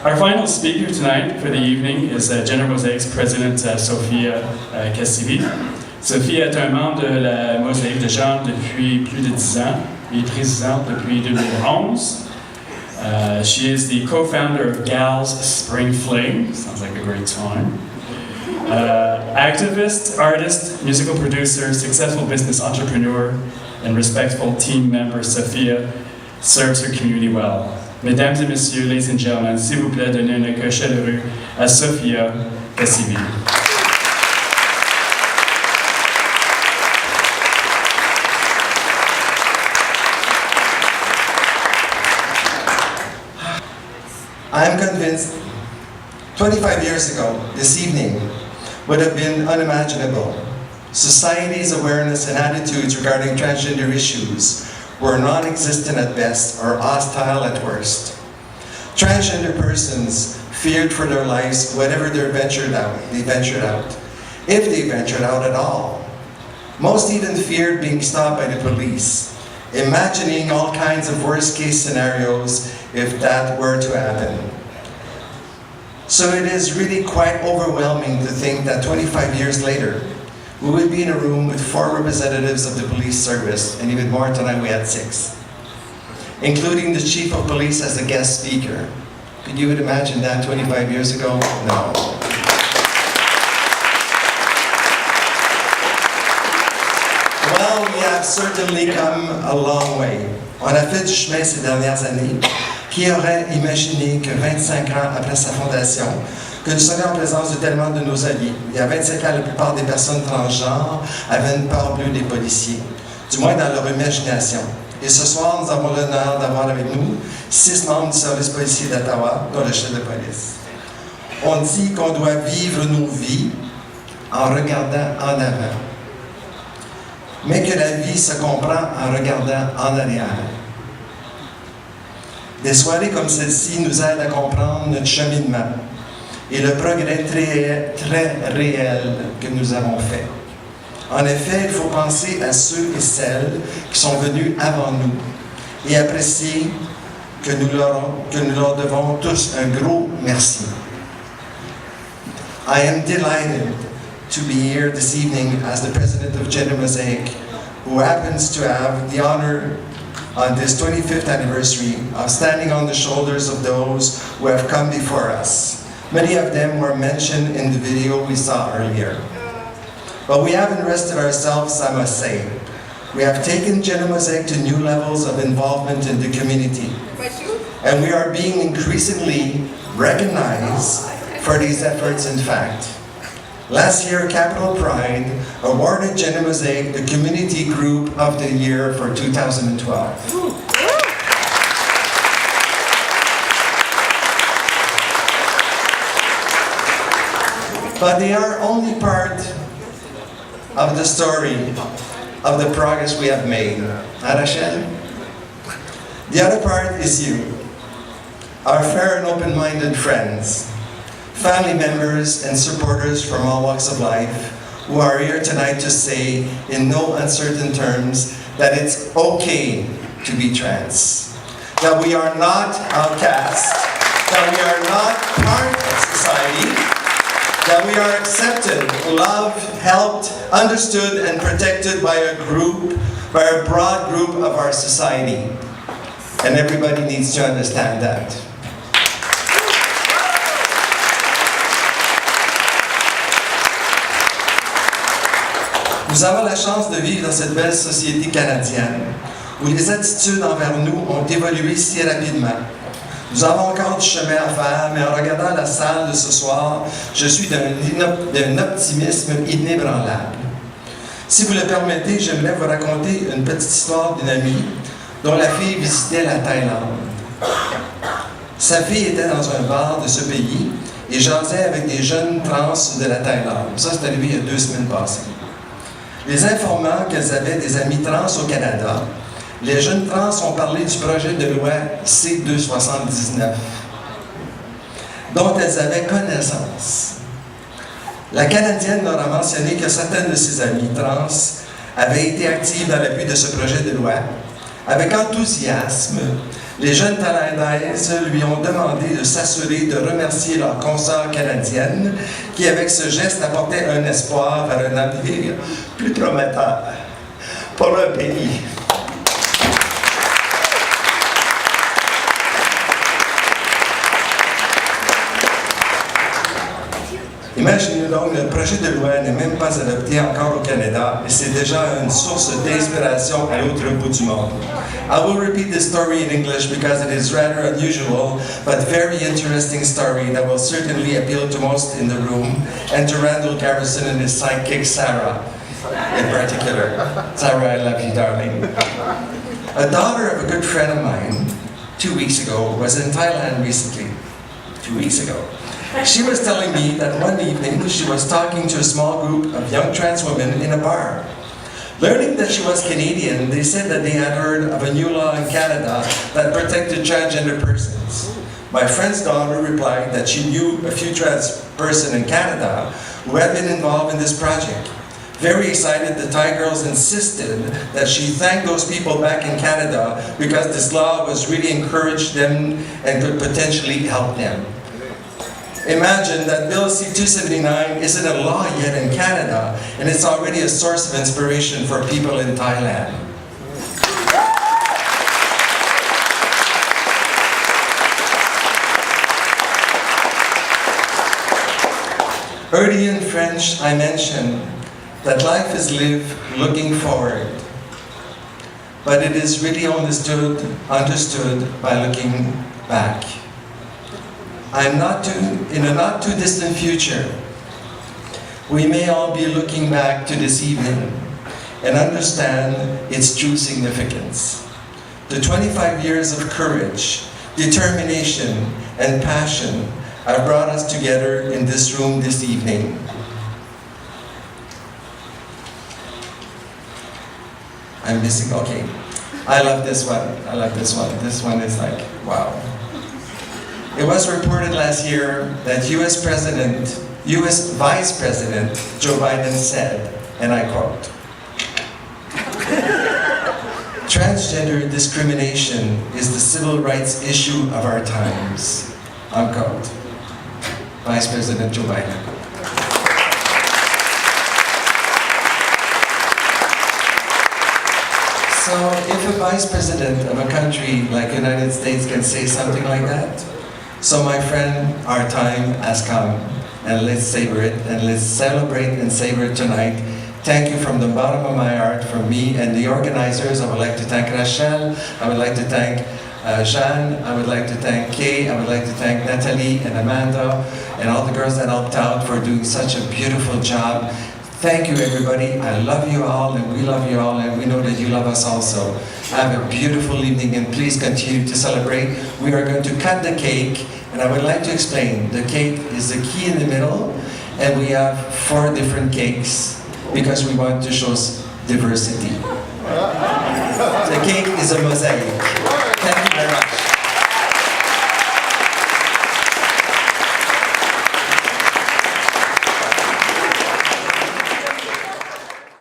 Our final speaker tonight for the evening is Gender Mosaic's president, Sophia Cassivi. Sophia est un membre de la Mosaic de genre depuis plus de 10 ans et présidente depuis 2011. She is the co-founder of Gals Spring Fling. Sounds like a great time. Activist, artist, musical producer, successful business entrepreneur, and respectful team member, Sophia serves her community well. Mesdames et messieurs, ladies and gentlemen, s'il vous plaît, donnez un accueil chaleureux à Sophia Cassivi. I am convinced 25 years ago, this evening, would have been unimaginable. Society's awareness and attitudes regarding transgender issues were non-existent at best or hostile at worst. Transgender persons feared for their lives whenever they ventured out, if they ventured out at all. Most even feared being stopped by the police, imagining all kinds of worst-case scenarios if that were to happen. So it is really quite overwhelming to think that 25 years later, we would be in a room with 4 representatives of the police service, and even more tonight we had 6, including the chief of police as a guest speaker. Could you imagine that 25 years ago? No. Well, we have certainly come a long way. On a fait du chemin ces dernières années. Qui aurait imaginé que 25 ans après sa fondation, que nous serions en présence de tellement de nos alliés. Il y a 25 ans, la plupart des personnes transgenres avaient une peur bleue des policiers, du moins dans leur imagination. Et ce soir, nous avons l'honneur d'avoir avec nous 6 membres du service policier d'Ottawa, dont le chef de police. On dit qu'on doit vivre nos vies en regardant en avant, mais que la vie se comprend en regardant en arrière. Des soirées comme celle-ci nous aident à comprendre notre cheminement et le progrès très réel que nous avons fait. En effet, il faut penser à ceux et celles qui sont venus avant nous et apprécier que nous leur devons tous un gros merci. I am delighted to be here this evening as the president of Gender Mosaic, who happens to have the honor on this 25th anniversary of standing on the shoulders of those who have come before us. Many of them were mentioned in the video we saw earlier. But we haven't rested ourselves, I must say. We have taken Gender Mosaic to new levels of involvement in the community. And we are being increasingly recognized for these efforts, in fact. Last year, Capital Pride awarded Gender Mosaic the Community Group of the Year for 2012. But they are only part of the story of the progress we have made. Rachel? The other part is you, our fair and open-minded friends, family members and supporters from all walks of life who are here tonight to say in no uncertain terms that it's okay to be trans, that we are not outcast, that we are not part of society, that we are accepted, loved, helped, understood, and protected by a broad group of our society. And everybody needs to understand that. Nous avons la chance de vivre dans cette belle société canadienne, où les attitudes envers nous ont évolué si rapidement. Nous avons encore du chemin à faire, mais en regardant la salle de ce soir, je suis d'un optimisme inébranlable. Si vous le permettez, j'aimerais vous raconter une petite histoire d'une amie dont la fille visitait la Thaïlande. Sa fille était dans un bar de ce pays et jasait avec des jeunes trans de la Thaïlande. Ça, c'est arrivé il y a 2 semaines passées. Les informant qu'elles avaient des amis trans au Canada, les jeunes trans ont parlé du projet de loi C-279, dont elles avaient connaissance. La Canadienne leur a mentionné que certaines de ses amies trans avaient été actives dans l'appui de ce projet de loi, avec enthousiasme, Les jeunes Thaïlandaises lui ont demandé de s'assurer de remercier leur consoeur canadienne qui, avec ce geste, apportait un espoir vers un avenir plus prometteur pour leur pays. Imaginez donc, le projet de loi n'est même pas adopté encore au Canada et c'est déjà une source d'inspiration à l'autre bout du monde. I will repeat this story in English because it is rather unusual but very interesting story that will certainly appeal to most in the room and to Randall Garrison and his sidekick Sarah in particular. Sarah, I love you, darling. A daughter of a good friend of mine 2 weeks ago was in Thailand recently. 2 weeks ago. She was telling me that one evening she was talking to a small group of young trans women in a bar. Learning that she was Canadian, they said that they had heard of a new law in Canada that protected transgender persons. My friend's daughter replied that she knew a few trans persons in Canada who had been involved in this project. Very excited, the Thai girls insisted that she thank those people back in Canada because this law was really encouraged them and could potentially help them. Imagine that Bill C-279 isn't a law yet in Canada, and it's already a source of inspiration for people in Thailand. Early in French, I mentioned that life is lived looking forward, but it is really understood by looking back. In a not too distant future, we may all be looking back to this evening and understand its true significance. The 25 years of courage, determination, and passion have brought us together in this room this evening. I'm missing, okay. I love this one. This one is like, wow. It was reported last year that US Vice President Joe Biden said, and I quote, "Transgender discrimination is the civil rights issue of our times," unquote. Vice President Joe Biden. So if a vice president of a country like the United States can say something like that, so my friend, our time has come, and let's savor it, and let's celebrate and savor it tonight. Thank you from the bottom of my heart, from me and the organizers. I would like to thank Rachel, I would like to thank Jeanne, I would like to thank Kay, I would like to thank Natalie and Amanda, and all the girls that helped out for doing such a beautiful job. Thank you, everybody. I love you all, and we love you all, and we know that you love us also. Have a beautiful evening, and please continue to celebrate. We are going to cut the cake, and I would like to explain. The cake is the key in the middle, and we have 4 different cakes because we want to show diversity. The cake is a mosaic. Thank you very much.